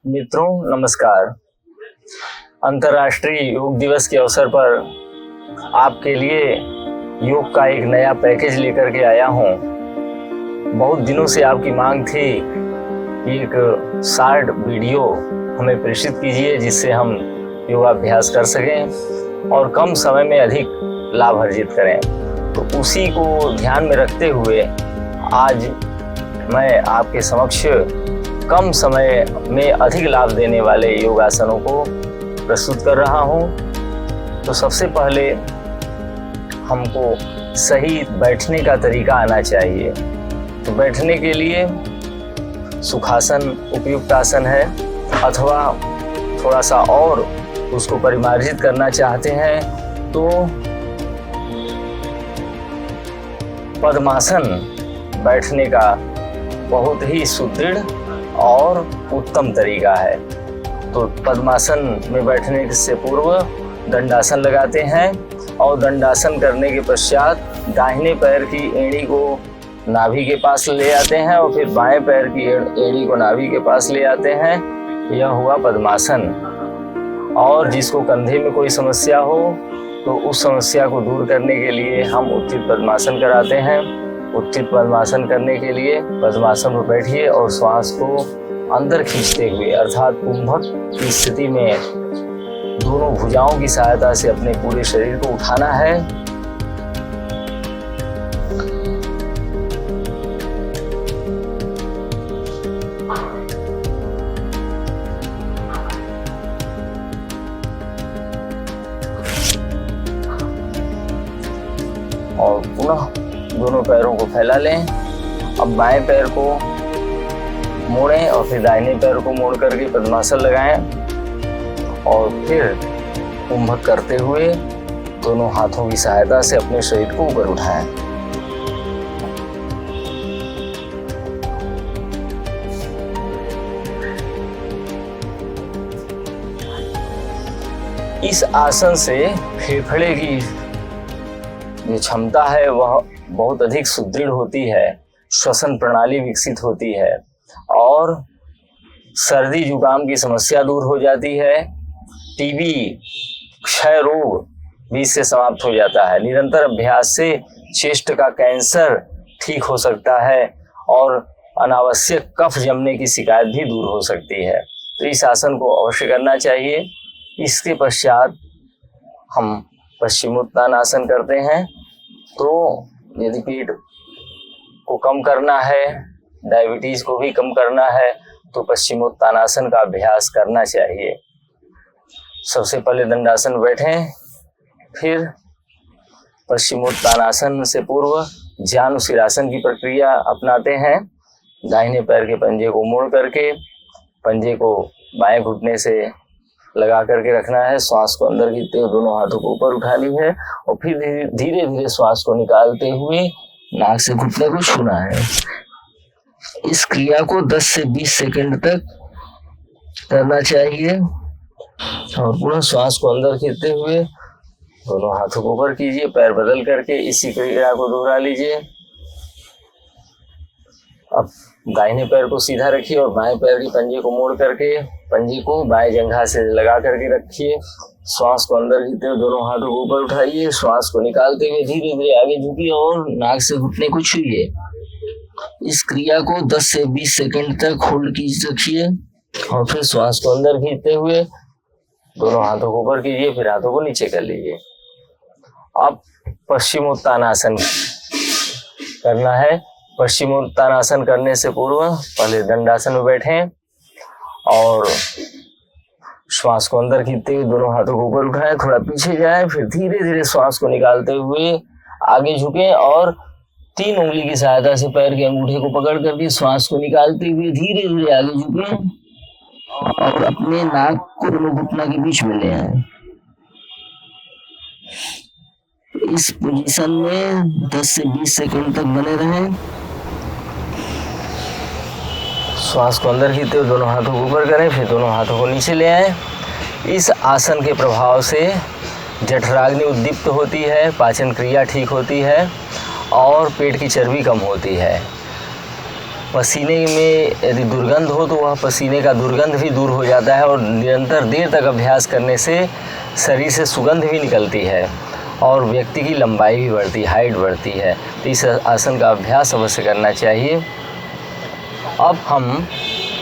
मित्रों नमस्कार। अंतर्राष्ट्रीय योग दिवस के अवसर पर आपके लिए योग का एक नया पैकेज लेकर के आया हूँ। बहुत दिनों से आपकी मांग थी कि एक शॉर्ट वीडियो हमें प्रेषित कीजिए जिससे हम योगाभ्यास कर सकें और कम समय में अधिक लाभ अर्जित करें। तो उसी को ध्यान में रखते हुए आज मैं आपके समक्ष कम समय में अधिक लाभ देने वाले योगासनों को प्रस्तुत कर रहा हूँ। तो सबसे पहले हमको सही बैठने का तरीका आना चाहिए। तो बैठने के लिए सुखासन उपयुक्त आसन है, अथवा थोड़ा सा और उसको परिमार्जित करना चाहते हैं तो पद्मासन बैठने का बहुत ही सुदृढ़ और उत्तम तरीका है। तो पद्मासन में बैठने से पूर्व दंडासन लगाते हैं और दंडासन करने के पश्चात दाहिने पैर की एड़ी को नाभि के पास ले आते हैं और फिर बाएं पैर की एड़ी को नाभि के पास ले आते हैं। यह हुआ पद्मासन। और जिसको कंधे में कोई समस्या हो तो उस समस्या को दूर करने के लिए हम उत्थित पद्मासन कराते हैं। उत्थित पद्मासन करने के लिए पद्मासन पर बैठिए और श्वास को अंदर खींचते हुए अर्थात कुंभक की स्थिति में दोनों भुजाओं की सहायता से अपने पूरे शरीर को उठाना है। और पुनः दोनों पैरों को फैला लें। अब बाएं पैर को मोड़ें और फिर दाहिने पैर को मोड़ करके पद्मासन लगाएं और फिर कुंभक करते हुए दोनों हाथों की सहायता से अपने शरीर को ऊपर उठाएं। इस आसन से फेफड़े की जो क्षमता है वह बहुत अधिक सुदृढ़ होती है, श्वसन प्रणाली विकसित होती है और सर्दी जुकाम की समस्या दूर हो जाती है। टीबी क्षय रोग भी इससे समाप्त हो जाता है। निरंतर अभ्यास से चेस्ट का कैंसर ठीक हो सकता है और अनावश्यक कफ जमने की शिकायत भी दूर हो सकती है। तो इस आसन को अवश्य करना चाहिए। इसके पश्चात हम पश्चिमोत्तानासन करते हैं। तो यदि पेट को कम करना है, डायबिटीज को भी कम करना है तो पश्चिमोत्तानासन का अभ्यास करना चाहिए। सबसे पहले दंडासन बैठें, फिर पश्चिमोत्तानासन से पूर्व जानुशिरासन की प्रक्रिया अपनाते हैं। दाहिने पैर के पंजे को मोड़ करके पंजे को बाएं घुटने से लगा करके रखना है। श्वास को अंदर खींचते हुए दोनों हाथों को ऊपर उठानी है और फिर धीरे धीरे श्वास को निकालते हुए नाक से घुटने को छूना है। इस क्रिया को 10 से 20 सेकंड तक करना चाहिए और पुनः श्वास को अंदर खींचते हुए दोनों हाथों को ऊपर कीजिए, पैर बदल करके इसी क्रिया को दोहरा लीजिए। अब दाहिने पैर को सीधा रखिए और बाएं पैर की पंजे को मोड़ करके पंजे को बाएं जंघा से लगा करके रखिए। श्वास को अंदर खींचते हुए दोनों हाथों को ऊपर उठाइए, श्वास को निकालते हुए धीरे धीरे आगे झुकिए और नाक से घुटने को छूइए। इस क्रिया को 10 से 20 सेकंड तक होल्ड कीजिए रखिए और फिर श्वास को अंदर खींचते हुए दोनों हाथों को ऊपर कीजिए, फिर हाथों को नीचे कर लीजिए। अब पश्चिमोत्तानासन करना है। पश्चिमोत्तानासन करने से पूर्व पहले दंडासन में बैठें और श्वास को अंदर खींचते हुए दोनों हाथों को ऊपर उठाएं, थोड़ा पीछे जाएं, फिर धीरे धीरे श्वास को निकालते हुए आगे झुकें और 3 उंगली की सहायता से पैर के अंगूठे को पकड़ करके श्वास को निकालते हुए धीरे धीरे आगे झुकें और अपने नाक को दोनों घुटना के बीच में ले आए। इस पोजीशन में 10 से 20 सेकंड तक बने रहें। श्वास को अंदर खींचते हुए दोनों हाथों को ऊपर करें, फिर दोनों हाथों को नीचे ले आएं। इस आसन के प्रभाव से जठराग्नि उद्दीप्त होती है, पाचन क्रिया ठीक होती है और पेट की चर्बी कम होती है। पसीने में यदि दुर्गंध हो तो वह पसीने का दुर्गंध भी दूर हो जाता है और निरंतर देर तक अभ्यास करने से शरीर से सुगंध भी निकलती है और व्यक्ति की लंबाई भी बढ़ती है, हाइट बढ़ती है। तो इस आसन का अभ्यास अवश्य करना चाहिए। अब हम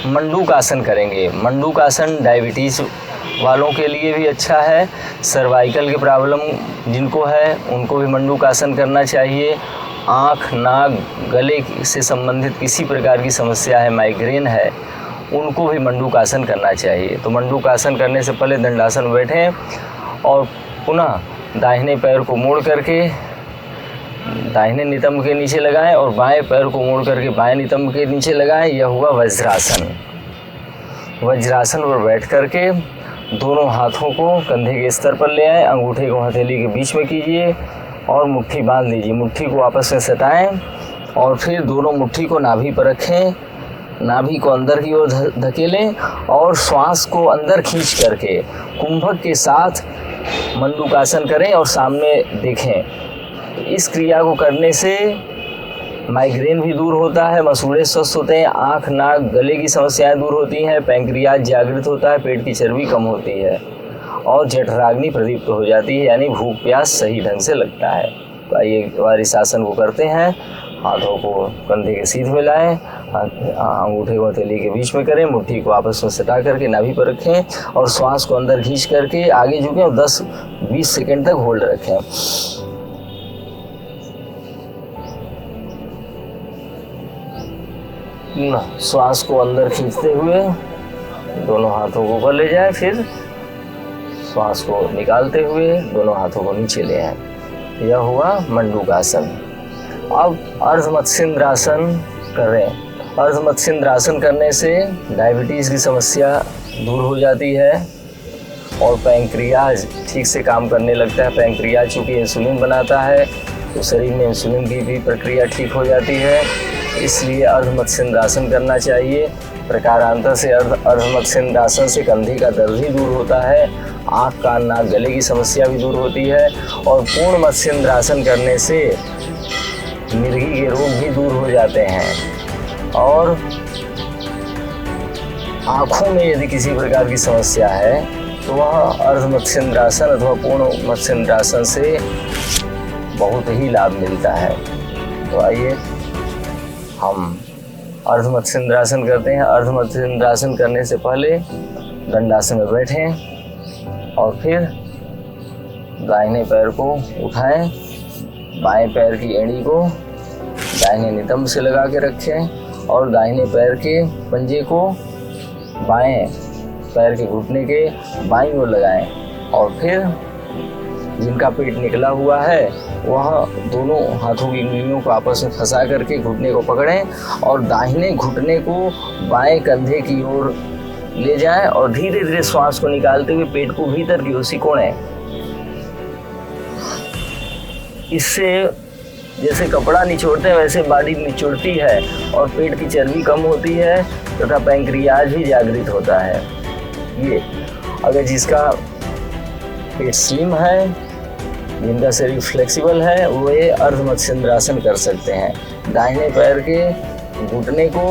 मंडूक आसन करेंगे। मंडूक आसन डायबिटीज़ वालों के लिए भी अच्छा है। सर्वाइकल की प्रॉब्लम जिनको है उनको भी मंडूक आसन करना चाहिए। आँख, नाक, गले से संबंधित किसी प्रकार की समस्या है, माइग्रेन है, उनको भी मंडूक आसन करना चाहिए। तो मंडूक आसन करने से पहले दंडासन में बैठें और पुनः दाहिने पैर को मोड़ करके दाहिने नितंब के नीचे लगाएं और बाएं पैर को मोड़ करके बाएं नितंब के नीचे लगाएं। यह हुआ वज्रासन। वज्रासन पर बैठ करके दोनों हाथों को कंधे के स्तर पर ले आएं, अंगूठे को हथेली के बीच में कीजिए और मुट्ठी बांध लीजिए। मुट्ठी को आपस में सटाएं और फिर दोनों मुट्ठी को नाभि पर रखें, नाभि को अंदर की ओर धकेलें और श्वास को अंदर खींच करके कुंभक के साथ मंडूक आसन करें और सामने देखें। इस क्रिया को करने से माइग्रेन भी दूर होता है, मसूड़े स्वस्थ होते हैं, आँख, नाक, गले की समस्याएं दूर होती हैं, पैंक्रियाज जागृत होता है, पेट की चर्बी कम होती है और जठराग्नि प्रदीप्त हो जाती है, यानी भूख प्यास सही ढंग से लगता है। तो आइए एक बार इस आसन को करते हैं। हाथों को कंधे के सीध में लाएं, अंगूठे को हथेली के बीच में करें, मुट्ठी को आपस में सटा करके नाभि पर रखें और श्वास को अंदर खींच करके आगे झुकें और 10-20 सेकंड तक होल्ड रखें। श्वास को अंदर खींचते हुए दोनों हाथों को ऊपर ले जाएं, फिर श्वास को निकालते हुए दोनों हाथों को नीचे ले आएं। यह हुआ मंडूक आसन। अब अर्ध मत्स्येंद्रासन करें। अर्ध मत्स्येंद्रासन करने से डायबिटीज़ की समस्या दूर हो जाती है और पैंक्रियाज ठीक से काम करने लगता है। पैंक्रियाज चूँकि इंसुलिन बनाता है तो शरीर में इंसुलिन की भी प्रक्रिया ठीक हो जाती है, इसलिए अर्ध मत्स्येंद्रासन करना चाहिए। प्रकारांतर से अर्ध मत्स्येंद्रासन से कंधे का दर्द भी दूर होता है, आँख, कान, नाक, गले की समस्या भी दूर होती है और पूर्ण मत्स्येंद्रासन करने से मिर्गी के रोग भी दूर हो जाते हैं। और आँखों में यदि किसी प्रकार की समस्या है तो वह अर्ध मत्स्येंद्रासन अथवा पूर्ण मत्स्येंद्रासन से बहुत ही लाभ मिलता है। तो आइए हम अर्ध मत्स्येंद्रासन करते हैं। अर्ध मत्स्येंद्रासन करने से पहले दंडासन में बैठें और फिर दाहिने पैर को उठाएं, बाएं पैर की एड़ी को दाहिने नितंब से लगा के रखें और दाहिने पैर के पंजे को बाएं पैर के घुटने के बाईं ओर लगाएं और फिर जिनका पेट निकला हुआ है वह दोनों हाथों की उंगलियों को आपस में फंसा करके घुटने को पकड़ें और दाहिने घुटने को बाएं कंधे की ओर ले जाएं और धीरे धीरे श्वास को निकालते हुए पेट को भीतर की ओर सिकोड़ें। इससे जैसे कपड़ा निचोड़ते हैं वैसे बॉडी निचोड़ती है और पेट की चर्बी कम होती है तथा पैंक्रियाज भी जागृत होता है। ये अगर जिसका पेट स्लिम है, जिनका शरीर फ्लेक्सिबल है, वे अर्ध मत्स्येंद्रासन कर सकते हैं। दाहिने पैर के घुटने को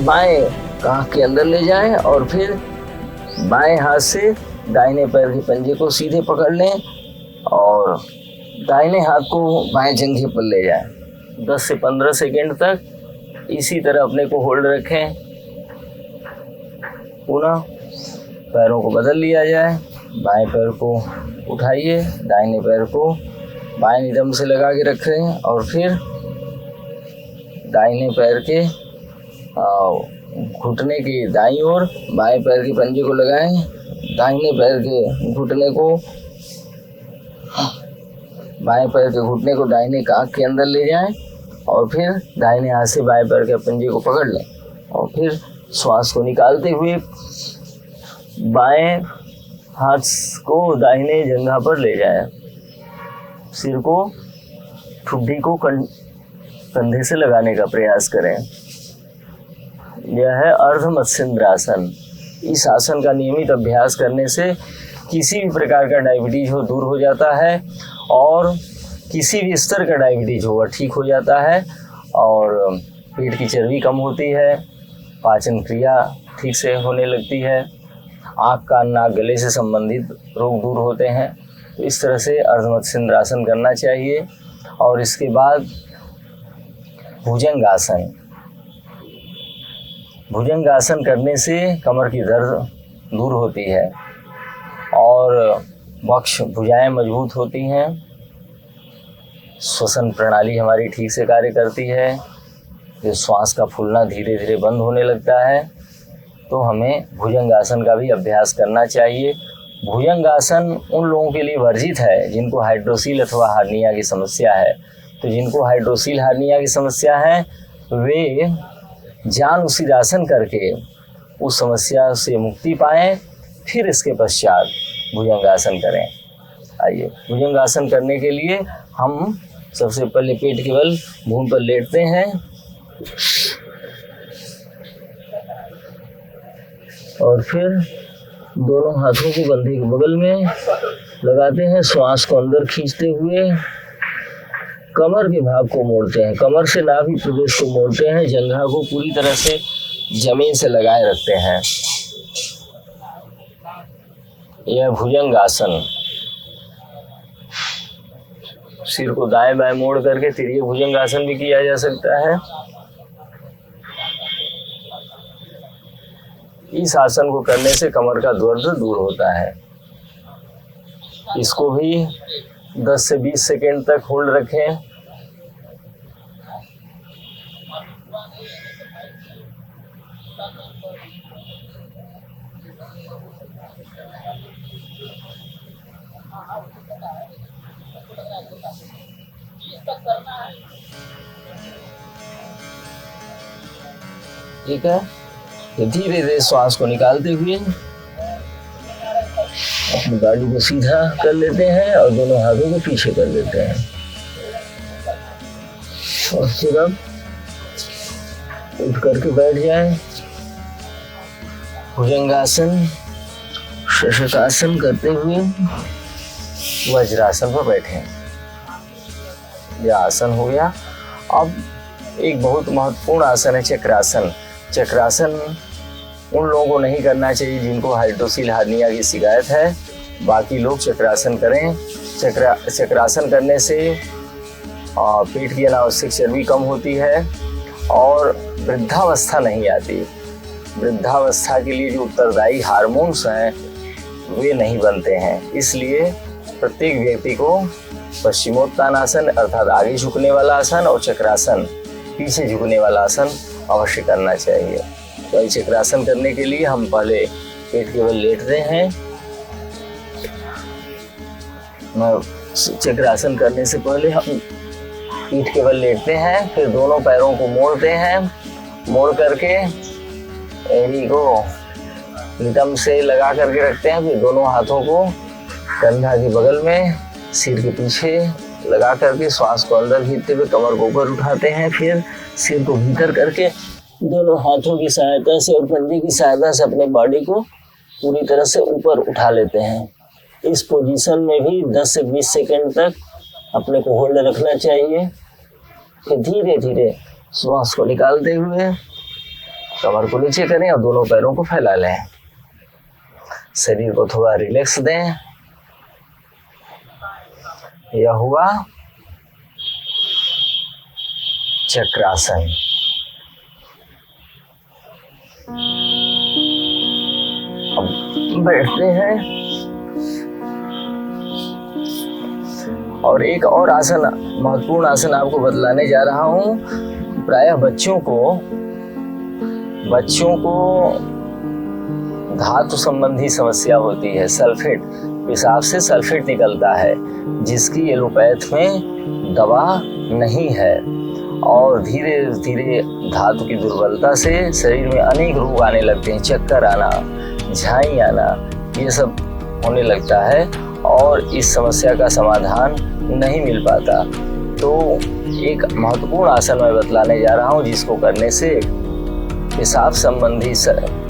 बाएं कांख के अंदर ले जाएं और फिर बाएं हाथ से दाहिने पैर के पंजे को सीधे पकड़ लें और दाहिने हाथ को बाएं जंघे पर ले जाएं। 10 से 15 सेकेंड तक इसी तरह अपने को होल्ड रखें। पुनः पैरों को बदल लिया जाए। बाएं पैर को उठाइए, दाहिने पैर को बाएं नितंब से लगा के रखें और फिर दाहिने पैर के घुटने के दाईं ओर बाएं पैर के पंजे को लगाएं। दाहिने पैर के घुटने को बाएं पैर के घुटने को दाहिने कांख के अंदर ले जाएं और फिर दाहिने हाथ से बाएं पैर के पंजे को पकड़ लें और फिर श्वास को निकालते हुए बाएं हाथ को दाहिने जंघा पर ले जाएं। सिर को ठुड्डी को कंधे से लगाने का प्रयास करें। यह है अर्ध मत्स्येंद्रासन। इस आसन का नियमित अभ्यास करने से किसी भी प्रकार का डायबिटीज हो दूर हो जाता है और किसी भी स्तर का डायबिटीज हो वह ठीक हो जाता है और पेट की चर्बी कम होती है, पाचन क्रिया ठीक से होने लगती है, आँख कान नाक गले से संबंधित रोग दूर होते हैं। तो इस तरह से अर्धमत्स्येंद्रासन करना चाहिए। और इसके बाद भुजंगासन। भुजंगासन करने से कमर की दर्द दूर होती है और वक्ष भुजाएं मजबूत होती हैं, श्वसन प्रणाली हमारी ठीक से कार्य करती है, जो श्वास का फूलना धीरे धीरे बंद होने लगता है। तो हमें भुजंगासन का भी अभ्यास करना चाहिए। भुजंगासन उन लोगों के लिए वर्जित है जिनको हाइड्रोसील अथवा हार्निया की समस्या है। तो जिनको हाइड्रोसील हार्निया की समस्या है वे जान उसीदासन करके उस समस्या से मुक्ति पाएं, फिर इसके पश्चात भुजंगासन करें। आइए, भुजंगासन करने के लिए हम सबसे पहले पेट के बल भूमि पर लेटते हैं और फिर दोनों हाथों को कंधे के बगल में लगाते हैं। श्वास को अंदर खींचते हुए कमर के भाग को मोड़ते हैं, कमर से नाभि प्रदेश को मोड़ते हैं, जंघा को पूरी तरह से जमीन से लगाए रखते हैं। यह भुजंगासन। सिर को दाएं बाएं मोड़ करके तिर्यक भुजंगासन भी किया जा सकता है। इस आसन को करने से कमर का दर्द दूर होता है। इसको भी 10 से 20 सेकेंड तक होल्ड रखें। ठीक है, तो धीरे धीरे श्वास को निकालते हुए अपनी गाड़ी को सीधा कर लेते हैं और दोनों हाथों को पीछे कर लेते हैं। और फिर अब उठ करके बैठ जाएं। भुजंगासन, शशकासन करते हुए वज्रासन पर बैठें। यह आसन हो गया। अब एक बहुत महत्वपूर्ण आसन है चक्रासन। चक्रासन उन लोगों को नहीं करना चाहिए जिनको हाइड्रोसील हार्निया की शिकायत है। बाकी लोग चक्रासन करें। चक्रासन करने से पेट की अनावश्यक चर्बी कम होती है और वृद्धावस्था नहीं आती। वृद्धावस्था के लिए जो उत्तरदायी हार्मोन्स हैं वे नहीं बनते हैं। इसलिए प्रत्येक व्यक्ति को पश्चिमोत्तानासन अर्थात आगे झुकने वाला आसन और चक्रासन पीछे झुकने वाला आसन अवश्य करना चाहिए। तो चक्रासन करने के लिए हम पहले पेट के बल लेटते हैं। चक्रासन करने से पहले हम पीठ के बल लेटते हैं, फिर दोनों पैरों को मोड़ते हैं। मोड़ करके एड़ी को नितंब से लगा करके रखते हैं। फिर दोनों हाथों को कंधा के बगल में सिर के पीछे लगा करके श्वास को अंदर खींचते हुए कमर को ऊपर उठाते हैं। फिर सिर को भीतर करके दोनों हाथों की सहायता से और पंजे की सहायता से अपने बॉडी को पूरी तरह से ऊपर उठा लेते हैं। इस पोजीशन में भी 10 से 20 सेकेंड तक अपने को होल्ड रखना चाहिए। फिर धीरे धीरे श्वास को निकालते हुए कमर को नीचे करें और दोनों पैरों को फैला लें। शरीर को थोड़ा रिलैक्स दें। यह हुआ चक्रासन। अब बैठते हैं और एक और आसन, महत्वपूर्ण आसन आपको बतलाने जा रहा हूं। प्रायः बच्चों को धातु संबंधी समस्या होती है। सल्फेट, पेशाब से सल्फेट निकलता है जिसकी एलोपैथ में दवा नहीं है और धीरे धीरे धातु की दुर्बलता से शरीर में अनेक रोग आने लगते हैं। चक्कर आना, झाई आना, ये सब होने लगता है और इस समस्या का समाधान नहीं मिल पाता। तो एक महत्वपूर्ण आसन मैं बतलाने जा रहा हूँ जिसको करने से पेशाब संबंधी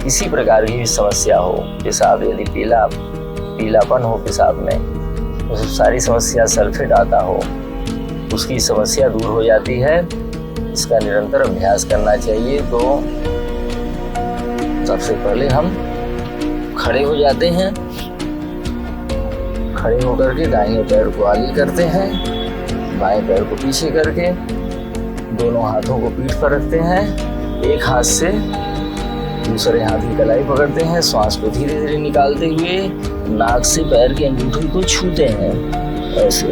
किसी प्रकार की समस्या हो, पेशाब यदि पीलापन हो पेशाब में, उस सारी समस्या, सल्फेट आता हो, उसकी समस्या दूर हो जाती है। इसका निरंतर अभ्यास करना चाहिए। तो सबसे पहले हम खड़े हो जाते हैं। खड़े होकर के दाहिने पैर को आगे करते हैं, बाएं पैर को पीछे करके दोनों हाथों को पीठ पर रखते हैं। एक हाथ से दूसरे हाथ की कलाई पकड़ते हैं। श्वास को धीरे धीरे निकालते हुए नाक से पैर के अंगूठे को छूते हैं। ऐसे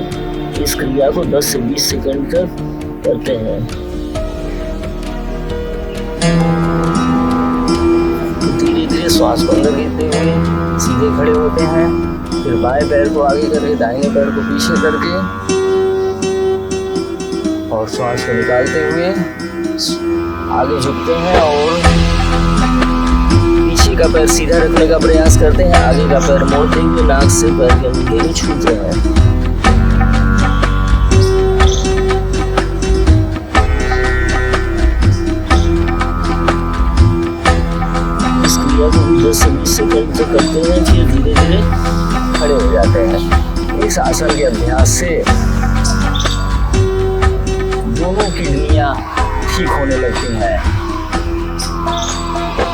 इस क्रिया को 10 से 20 सेकंड तक करते हैं। धीरे धीरे श्वास को अंदर लेते हुए सीधे खड़े होते हैं। फिर बाएं पैर को आगे करके दाहिने पैर को पीछे करके और श्वास को निकालते हुए आगे झुकते हैं और पीछे का पैर सीधा रखने का प्रयास करते हैं। आगे का पैर मोड़ते हुए नाक से पैर के अंगूठे को छूते हैं। इस क्रिया को 10 से 20 सेकंड तक करते हैं। फिर धीरे धीरे खड़े हो जाते हैं। इस आसन के अभ्यास से दोनों किडनियां ठीक होने लगती हैं।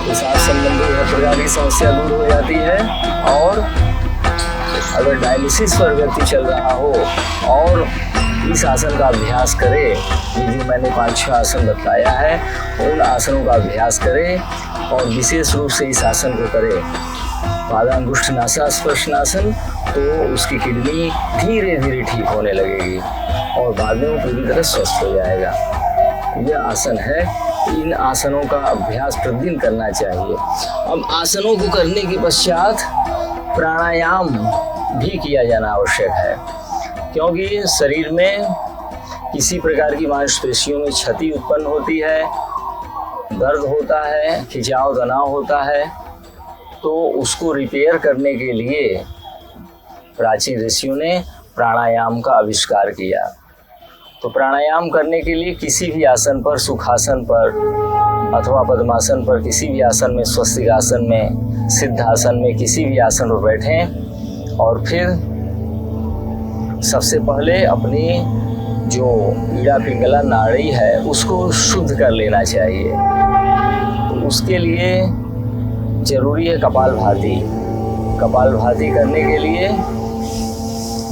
इस आसन संबंधी हर प्रकार की समस्या दूर हो जाती है। और अगर डायलिसिस पर व्यक्ति चल रहा हो और इस आसन का अभ्यास करे, ये जो मैंने 5-6 आसन बताया है उन आसनों का अभ्यास करे और विशेष रूप से इस आसन को करे, पादांगुष्ठ नासा स्पर्शनासन, तो उसकी किडनी धीरे धीरे ठीक होने लगेगी और बाद में वो पूरी तरह स्वस्थ हो जाएगा। यह आसन है। इन आसनों का अभ्यास प्रतिदिन करना चाहिए। अब आसनों को करने के पश्चात प्राणायाम भी किया जाना आवश्यक है, क्योंकि शरीर में किसी प्रकार की मांसपेशियों में क्षति उत्पन्न होती है, दर्द होता है, खिंचाव तनाव होता है, तो उसको रिपेयर करने के लिए प्राचीन ऋषियों ने प्राणायाम का आविष्कार किया। तो प्राणायाम करने के लिए किसी भी आसन पर, सुखासन पर अथवा पद्मासन पर, किसी भी आसन में, स्वस्तिक आसन में, सिद्धासन में, किसी भी आसन पर बैठें और फिर सबसे पहले अपनी जो ईड़ा पिंगला नाड़ी है उसको शुद्ध कर लेना चाहिए। तो उसके लिए जरूरी है कपालभाति। कपालभाति करने के लिए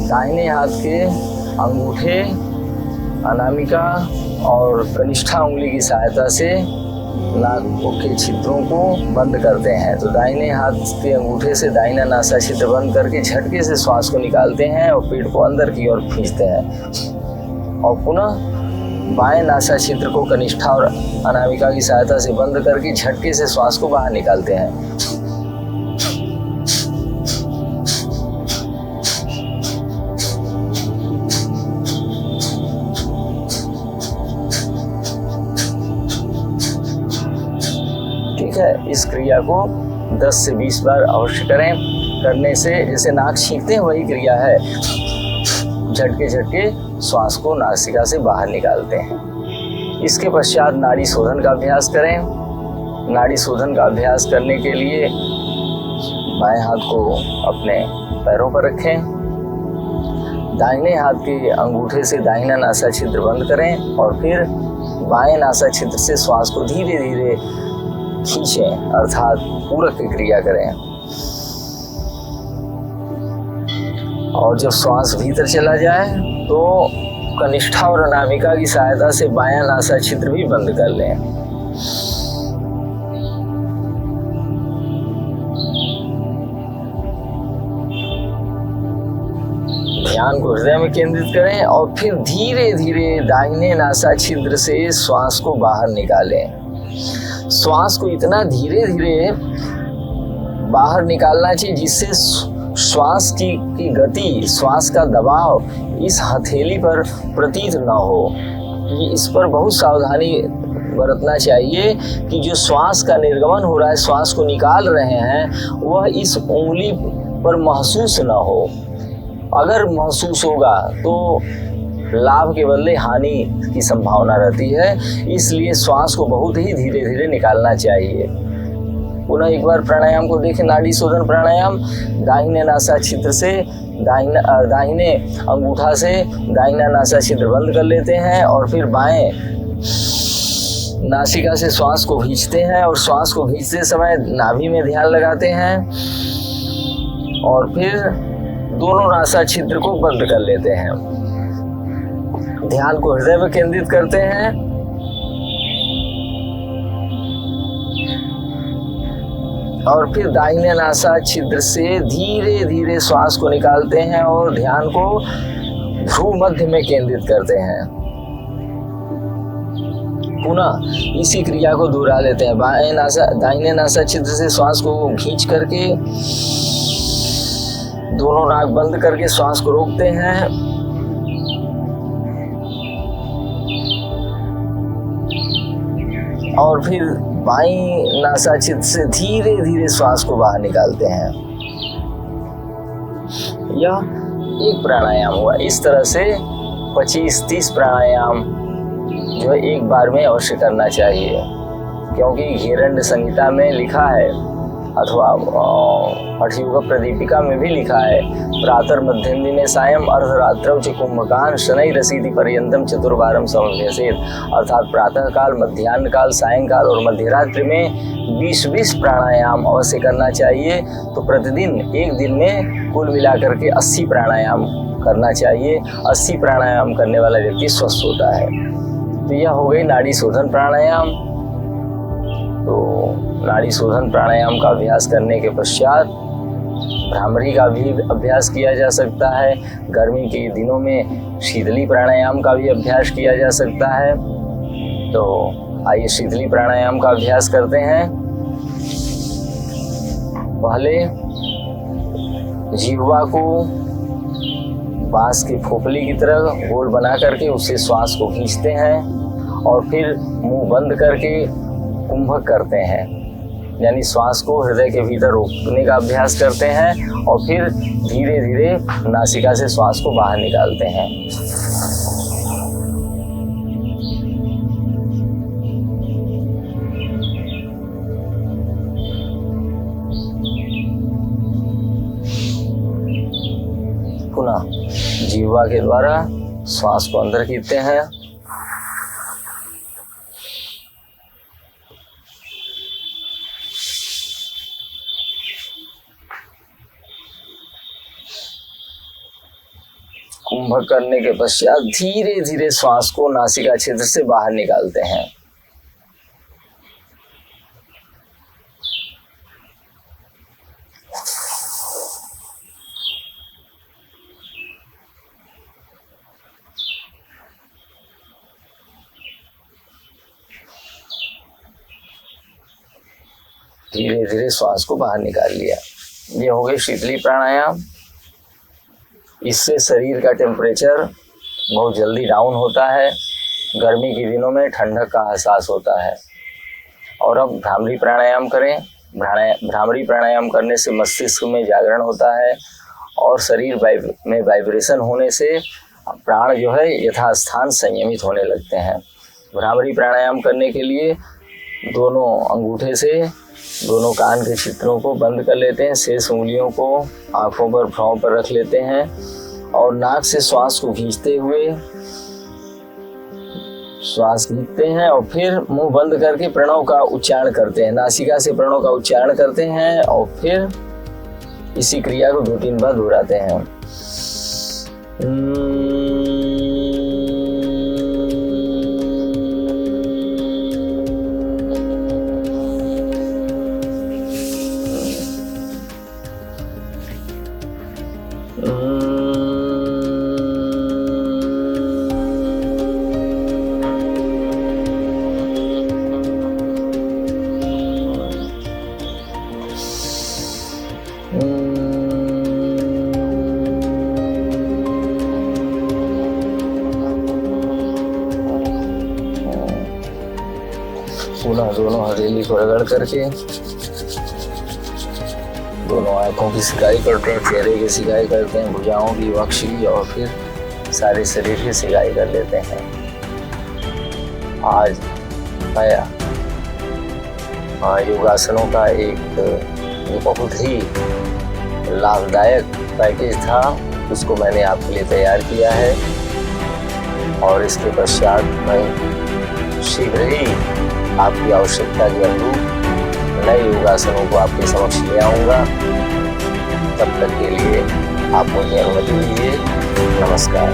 दाहिने हाथ के अंगूठे, अनामिका और कनिष्ठा उंगली की सहायता से नाक के छिद्रों को बंद करते हैं। तो दाहिने हाथ के अंगूठे से दाहिना नासा छिद्र बंद करके झटके से श्वास को निकालते हैं और पेट को अंदर की ओर खींचते हैं और पुनः बाएं नासा छिद्र को कनिष्ठा और अनामिका की सहायता से बंद करके झटके से श्वास को बाहर निकालते हैं। ठीक है, इस क्रिया को 10 से 20 बार अवश्य करें। करने से जैसे नाक छींकते हैं वही क्रिया है, झटके झटके श्वास को नासिका से बाहर निकालते हैं। इसके पश्चात नाड़ी शोधन का अभ्यास करें। नाड़ी शोधन का अभ्यास करने के लिए बाएं हाथ को अपने पैरों पर रखें, दाहिने हाथ के अंगूठे से दाहिना नासा छिद्र बंद करें और फिर बाएं नासा छिद्र से श्वास को धीरे धीरे खींचें, अर्थात पूरक की क्रिया करें। और जब श्वास भीतर चला जाए तो कनिष्ठा और अनामिका की सहायता से बायां नासा छिद्र भी बंद कर लें। ध्यान को हृदय में केंद्रित करें और फिर धीरे धीरे दाहिने नासा छिद्र से श्वास को बाहर निकालें। श्वास को इतना धीरे धीरे बाहर निकालना चाहिए जिससे श्वास की गति, श्वास का दबाव इस हथेली पर प्रतीत न हो। इस पर बहुत सावधानी बरतना चाहिए कि जो श्वास का निर्गमन हो रहा है, श्वास को निकाल रहे हैं, वह इस उंगली पर महसूस न हो। अगर महसूस होगा तो लाभ के बदले हानि की संभावना रहती है। इसलिए श्वास को बहुत ही धीरे धीरे निकालना चाहिए। पुनः एक बार प्राणायाम को देखें। नाड़ी शोधन प्राणायाम दाहिने नासा छिद्र से दाहिने अंगूठा से दाहिना नासा छिद्र बंद कर लेते हैं और फिर बाएं नासिका से श्वास को खींचते हैं और श्वास को खींचते समय नाभि में ध्यान लगाते हैं और फिर दोनों नासा छिद्र को बंद कर लेते हैं। ध्यान को हृदय में केंद्रित करते हैं और फिर दाहिने नासा छिद्र से धीरे धीरे श्वास को निकालते हैं और ध्यान को भ्रू मध्य में केंद्रित करते हैं। पुनः इसी क्रिया को दोहरा लेते हैं। दाहिने नासा छिद्र से श्वास को खींच करके दोनों नाक बंद करके श्वास को रोकते हैं और फिर बाईं नासा छिद्र से धीरे धीरे श्वास को बाहर निकालते हैं। यह एक प्राणायाम हुआ। इस तरह से 25-30 प्राणायाम जो है एक बार में अवश्य करना चाहिए, क्योंकि हिरण्य संहिता में लिखा है अथवा हठयोग प्रदीपिका में भी लिखा है, प्रातः मध्यम दिने सायं अर्धरात्रौ च कुंभकान शनै रसीदि पर्यंतम चतुर्वारम समभ्यसेत। अर्थात प्रातः काल, मध्याह्न काल, सायंकाल और मध्यरात्रि में 20-20 प्राणायाम अवश्य करना चाहिए। तो प्रतिदिन एक दिन में कुल मिलाकर के 80 प्राणायाम करना चाहिए। 80 प्राणायाम करने वाला व्यक्ति स्वस्थ होता है। तो यह हो गई नाड़ी शोधन प्राणायाम। तो नाड़ी शोधन प्राणायाम का अभ्यास करने के पश्चात भ्रामरी का भी अभ्यास किया जा सकता है। गर्मी के दिनों में शीतली प्राणायाम का भी अभ्यास किया जा सकता है। तो आइए शीतली प्राणायाम का अभ्यास करते हैं। पहले जिह्वा को बांस की फोफली की तरह गोल बना करके उससे श्वास को खींचते हैं और फिर मुंह बंद करके कुंभक करते हैं, यानी श्वास को हृदय के भीतर रोकने का अभ्यास करते हैं और फिर धीरे धीरे नासिका से श्वास को बाहर निकालते हैं। पुनः जिह्वा के द्वारा श्वास को अंदर खींचते हैं कुंभक करने के पश्चात धीरे धीरे श्वास को नासिका छिद्र से बाहर निकालते हैं। धीरे धीरे श्वास को बाहर निकाल लिया। ये हो गई शीतली प्राणायाम। इससे शरीर का टेम्परेचर बहुत जल्दी डाउन होता है। गर्मी के दिनों में ठंडक का एहसास होता है। और अब भ्रामरी प्राणायाम करें। भ्रामरी प्राणायाम करने से मस्तिष्क में जागरण होता है और शरीर में वाइब्रेशन होने से प्राण जो है यथास्थान संयमित होने लगते हैं। भ्रामरी प्राणायाम करने के लिए दोनों अंगूठे से दोनों कान के छिद्रों को बंद कर लेते हैं। शेष उंगलियों को आंखों पर, भ्राओं पर रख लेते हैं और नाक से श्वास को खींचते हुए श्वास खींचते हैं और फिर मुंह बंद करके प्रणव का उच्चारण करते हैं। नासिका से प्रणव का उच्चारण करते हैं और फिर इसी क्रिया को 2-3 बार दोहराते हैं। पुनः दोनों हथेली को रगड़ करके दोनों आंखों की सिकाई करते हैं, चेहरे की सिकाई करते हैं, भुजाओं की, वक्ष की और फिर सारे शरीर की सिकाई कर लेते हैं। आज आया योगासनों का एक बहुत ही लाभदायक पैकेज था, उसको मैंने आपके लिए तैयार किया है। और इसके पश्चात मैं शीघ्र ही आपकी आवश्यकता के अनुरूप नए योगासनों को आपके समक्ष ले आऊंगा। तब तक के लिए आप मुझे अनुमति दीजिए। नमस्कार।